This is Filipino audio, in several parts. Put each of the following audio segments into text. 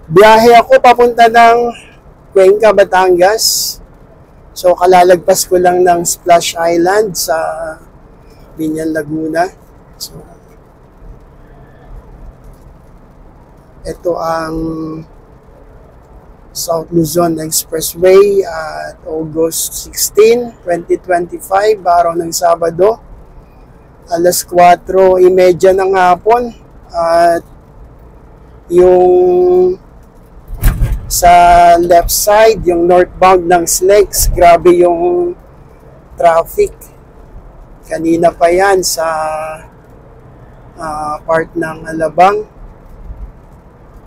Biyahe ako papunta ng Cuenca, Batangas. So, kalalagpas ko lang ng Splash Island sa Binyan, Laguna. So, ito ang South Luzon Expressway at August 16, 2025, araw ng Sabado. Alas 4:30 ng hapon at yung sa left side, yung northbound ng SLEX, grabe yung traffic. Kanina pa yan sa part ng Alabang.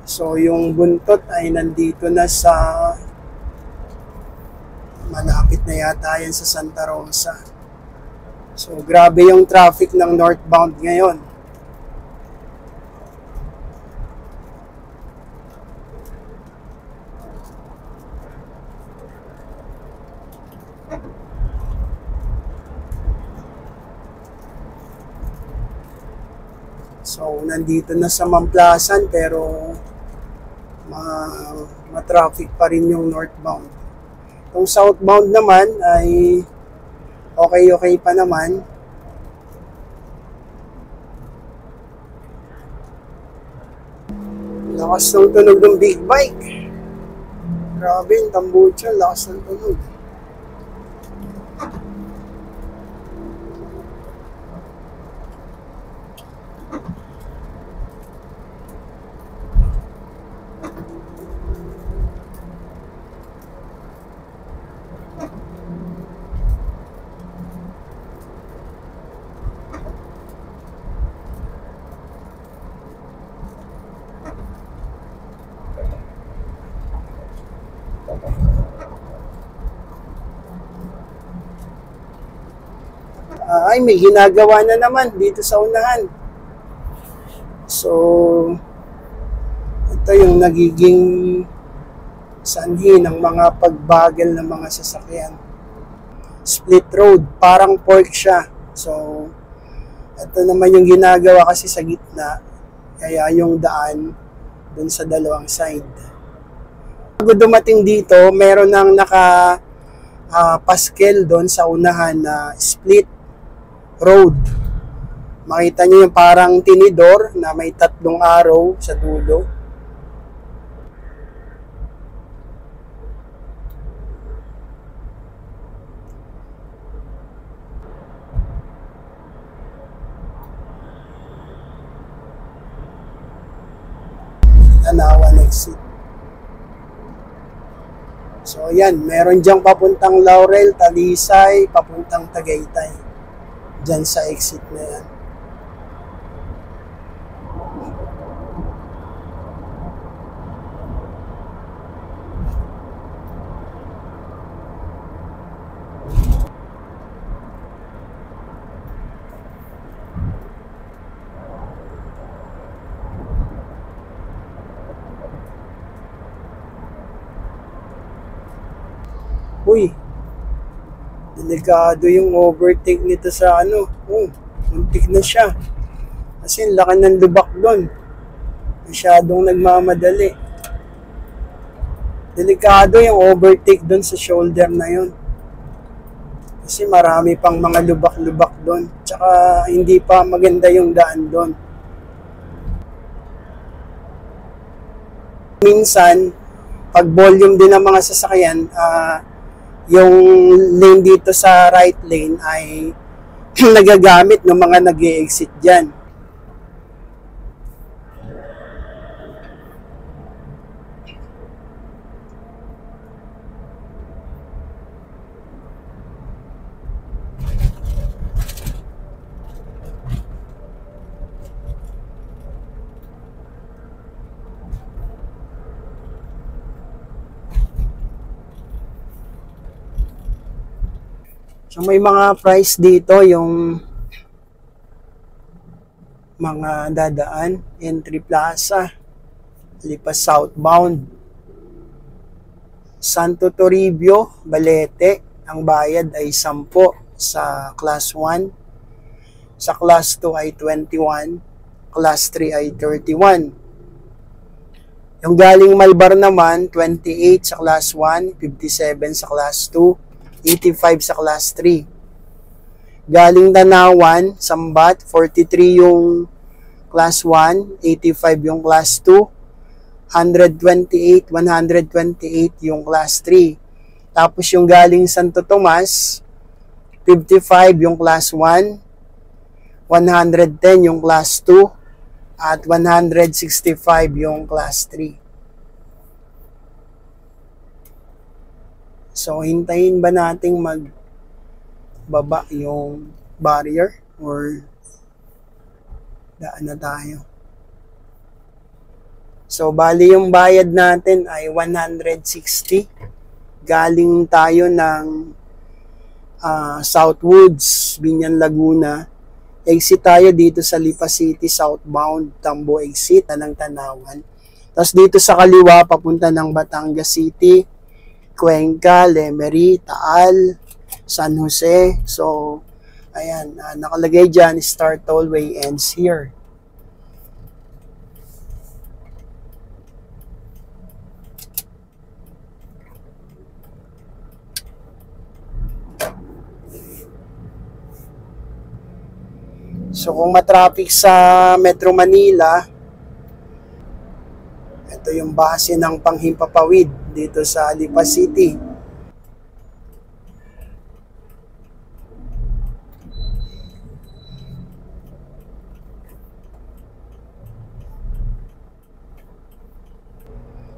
So yung buntot ay nandito na sa malapit na yata yan sa Santa Rosa. So grabe yung traffic ng northbound ngayon. So, nandito na sa Mamplasan pero ma-traffic pa rin yung northbound. Itong southbound naman ay okay pa naman. Lakas ng tunog ng big bike. Grabe yung tambucha, lakas ng tunog. Ay, may ginagawa na naman dito sa unahan. So, ito yung nagiging sanhi ng mga pagbagal ng mga sasakyan. Split road, parang fork siya. So, ito naman yung ginagawa kasi sa gitna. Kaya yung daan dun sa dalawang side. Bago dumating dito, meron nang paskel doon sa unahan na split road. Makita nyo yung parang tinidor na may 3 arrow sa dulo. Tanawan exit. So yan, meron diyang papuntang Laurel, Talisay, papuntang Tagaytay. Diyan sa exit na yan. Uy, delikado yung overtake nito sa muntik na siya. Kasi laki ng lubak doon. Masyadong nagmamadali. Delikado yung overtake doon sa shoulder na yun. Kasi marami pang mga lubak-lubak doon. Tsaka hindi pa maganda yung daan doon. Minsan, pag volume din ng mga sasakyan, yung lane dito sa right lane ay nagagamit ng mga nag-e-exit dyan. So may mga price dito yung mga dadaan, Entry Plaza, Lipas southbound, Santo Toribio, Balete, ang bayad ay 10 sa Class 1, sa Class 2 ay 21, Class 3 ay 31. Yung galing Malbar naman, 28 sa Class 1, 57 sa Class 2, 85 sa Class 3. Galing Tanawan, Sambat, 43 yung Class 1, 85 yung Class 2, 128 yung Class 3. Tapos yung galing Santo Tomas, 55 yung Class 1, 110 yung Class 2, at 165 yung Class 3. So, hintayin ba nating magbaba yung barrier or daan na tayo? So, bali yung bayad natin ay 160. Galing tayo ng Southwoods, Binyan, Laguna. Exit tayo dito sa Lipa City, southbound, Tambo exit ng Tanawan. Tapos dito sa kaliwa, papunta ng Batangas City, Cuenca, Lemery, Taal, San Jose. So, ayan, nakalagay dyan, Star Tollway ends here. So kung matraffic sa Metro Manila, ito yung base ng panghimpapawid dito sa Lipa City.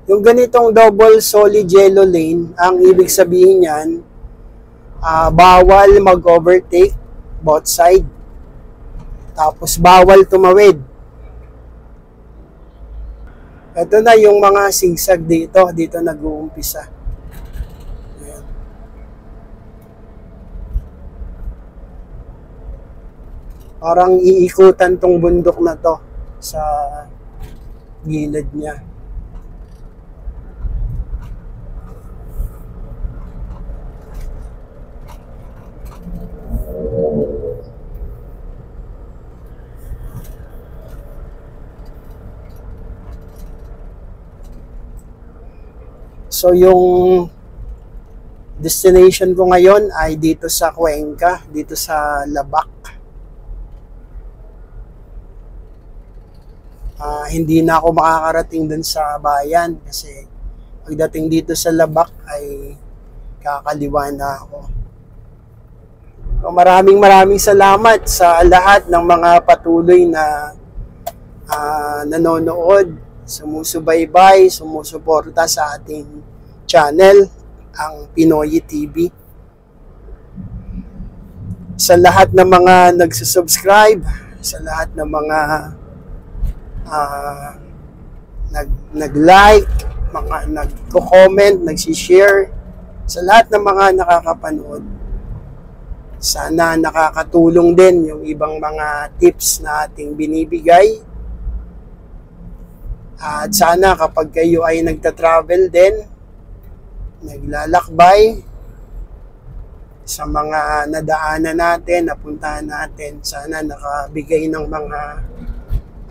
Yung ganitong double solid yellow lane, ang ibig sabihin niyan, bawal mag-overtake both side. Tapos bawal tumawid. Ito na yung mga sigsag dito. Dito nag-uumpisa. Ayan. Parang iikutan tong bundok na to sa gilid niya. So yung destination ko ngayon ay dito sa Cuenca, dito sa Labac. Hindi na ako makakarating dun sa bayan kasi pagdating dito sa Labac ay kakaliwa na ako. So, maraming salamat sa lahat ng mga patuloy na nanonood, sumusubaybay, sumusuporta sa ating channel, ang Pinoy TV. Sa lahat ng mga nagsusubscribe, sa lahat ng mga nag-like, mga nagko-comment, nagsishare, sa lahat ng mga nakakapanood. Sana nakakatulong din yung ibang mga tips na ating binibigay. At sana kapag kayo ay nagta-travel din, naglalakbay sa mga nadaanan natin, napuntahan natin, sana nakabigay ng mga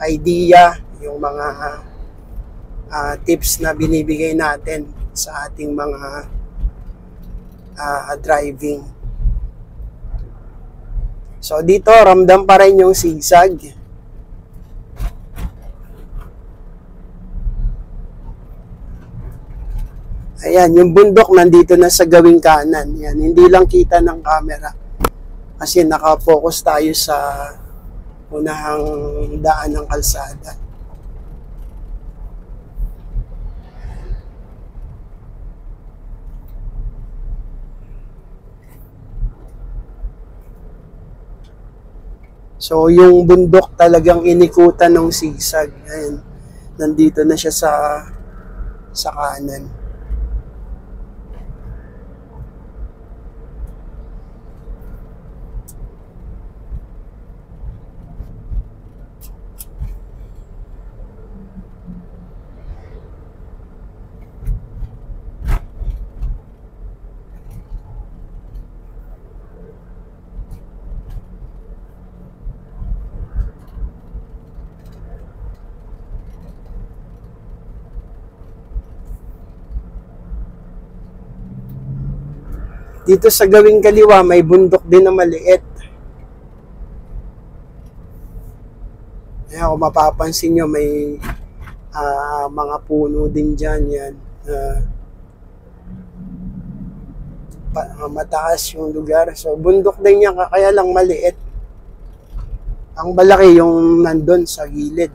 idea, yung mga tips na binibigay natin sa ating mga driving. So dito, ramdam pa rin yung sigsag. Ayan, yung bundok nandito na sa gawing kanan. Yan, hindi lang kita ng camera. Kasi nakafocus tayo sa unahang daan ng kalsada. So, yung bundok talagang inikutan ng sigsag. Ayan, nandito na siya sa kanan. Dito sa gawing kaliwa, may bundok din na maliit. Kaya kung mapapansin nyo, may mga puno din dyan yan. Mataas yung lugar. So, bundok din yan, kaya lang maliit. Ang malaki yung nandun sa gilid.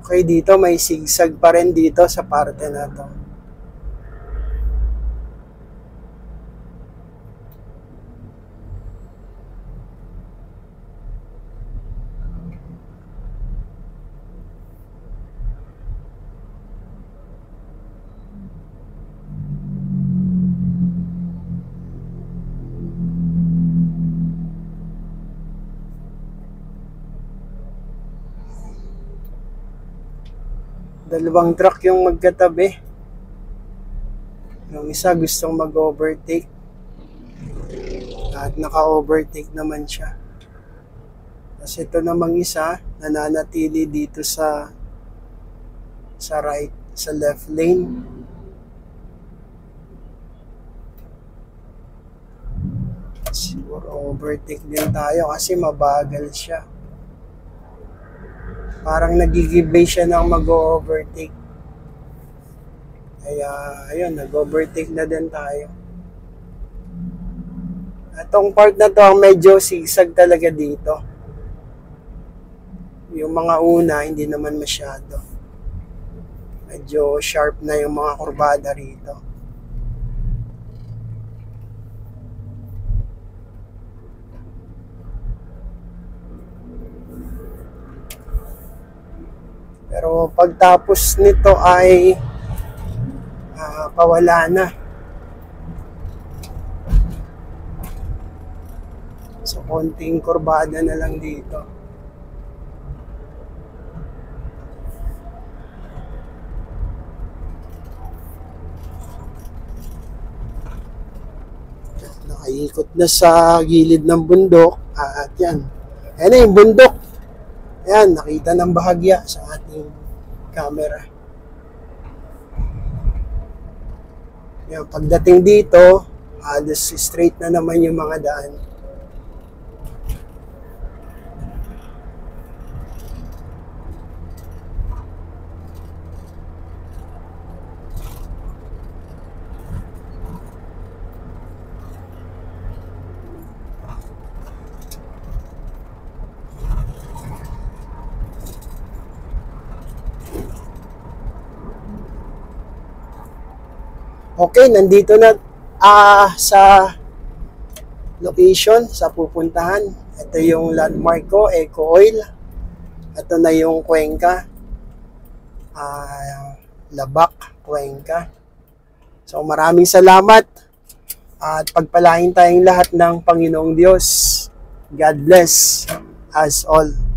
Okay, dito may sigsag pa rin dito sa parte na to. Dalawang truck yung magkatabi. Yung isa gustong mag-overtake. At naka-overtake naman siya. Kasi ito namang isa, nananatili dito sa right, sa left lane. Siguro overtake din tayo kasi mabagal siya. Parang nagigibay siya ng mag-overtake. Kaya, ayun, nag-overtake na din tayo. Itong part na to, medyo sigsag talaga dito. Yung mga una, hindi naman masyado. Medyo sharp na yung mga kurbada rito. Pero pagtapos nito ay pawala na. So, konting kurbada na lang dito. Nakaikot na sa gilid ng bundok. At yan. Ayan na yung bundok. Ayan, nakita ng bahagya sa ating camera. Ayan, pagdating dito, halos straight na naman yung mga daan. Okay, nandito na sa location, sa pupuntahan. Ito yung landmark ko, Eco Oil. Ito na yung Cuenca. Labac, Cuenca. So maraming salamat. At pagpalain tayong lahat ng Panginoong Diyos. God bless us all.